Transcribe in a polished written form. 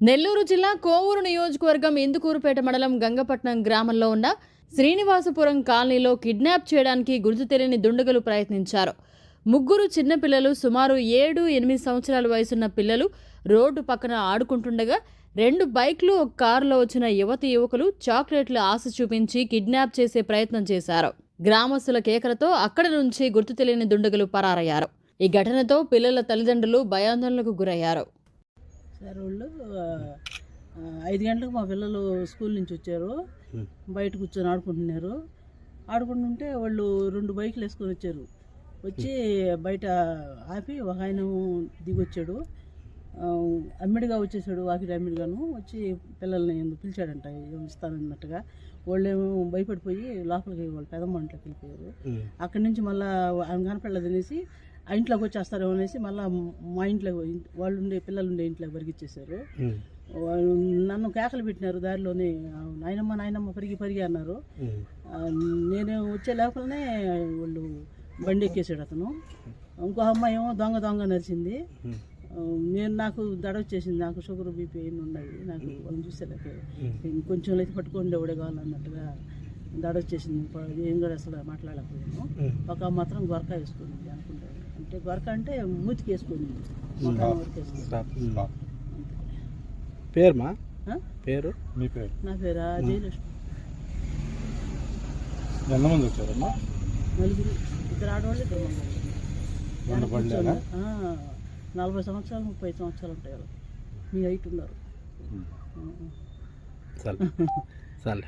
నెల్లూరు జిల్లా కోవూరు నియోజకవర్గం ఇందుకూరుపేట మండలం గంగపట్నం గ్రామంలో ఉన్న శ్రీనివాసపురం కాలనీలో కిడ్నాప్ చేయడానికి గుర్తు తెలియని దుండగులు ప్రయత్నించారు. ముగ్గురు చిన్నపిల్లలు సుమారు 7-8 సంవత్సరాల వయసున్న పిల్లలు రోడ్డు పక్కన ఆడుకుంటుండగా 2 బైక్లు ఒక కారులో వచ్చిన యువకులు చాక్లెట్ల ఆశ చూపించి కిడ్నాప్ చేసే ప్రయత్నం చేశారు. గ్రామస్తుల కేకలతో అక్కడి నుంచి గుర్తు తెలియని దుండగులు పరారయ్యారు. ఈ ఘటనతో పిల్లల తల్లిదండ్రులు భయాందోళనకు గురయ్యారు. సార్ వాళ్ళు 5 గంటలకు మా పిల్లలు స్కూల్ నుంచి వచ్చారు. బయట కూర్చొని ఆడుకుంటుంటే వాళ్ళు 2 బైకులు వేసుకొని వచ్చారు. వచ్చి బయట ఆపి ఒక ఆయన దిగొచ్చాడు, అమ్మిడిగా వచ్చేసాడు. వాకిటి అమ్మిడిగాను వచ్చి పిల్లల్ని పిలిచాడంట ఇస్తానన్నట్టుగా. వాళ్ళేమో భయపడిపోయి లోపలికి వాళ్ళు పెదమ్మంట్లోకి వెళ్ళిపోయారు. అక్కడి నుంచి మళ్ళీ ఆయన కనపడలేదు అనేసి ఆ ఇంట్లోకి వచ్చేస్తారేమో అనేసి మళ్ళీ మా ఇంట్లో పిల్లలుండే ఇంట్లోకి పరిగెచ్చేసారు. నన్ను కేకలు పెట్టినారు దారిలోనే, నాయనమ్మ పరిగి అన్నారు. నేను వచ్చే లోపలనే వాళ్ళు బండి ఎక్కేసాడు అతను. ఇంకో అమ్మాయి ఏమో దొంగ నరిచింది. నాకు దడ వచ్చేసింది, నాకు షుగర్ బీపీ అన్నీ ఉన్నాయి. నాకు వాళ్ళని చూసేలేక కొంచెం అయితే పట్టుకోండి ఎవడే కావాలన్నట్టుగా దడ వచ్చేసింది. ఏం కూడా అసలు మాట్లాడలేకపోయాను. ఒక మాత్రం గొరక వేసుకుంది అనుకుంటాను. అంటే గొరక అంటే మూతికి వేసుకుంది. పేరు నా పేరు జయలక్ష్మి. ఎంతమంది వచ్చారమ్మా? 4, 2 ఆడవాళ్ళు 2 మగవాళ్ళు. 40 సంవత్సరాలు 30 సంవత్సరాలు ఉంటాయి. మీ హైట్ ఉన్నారు. చాలు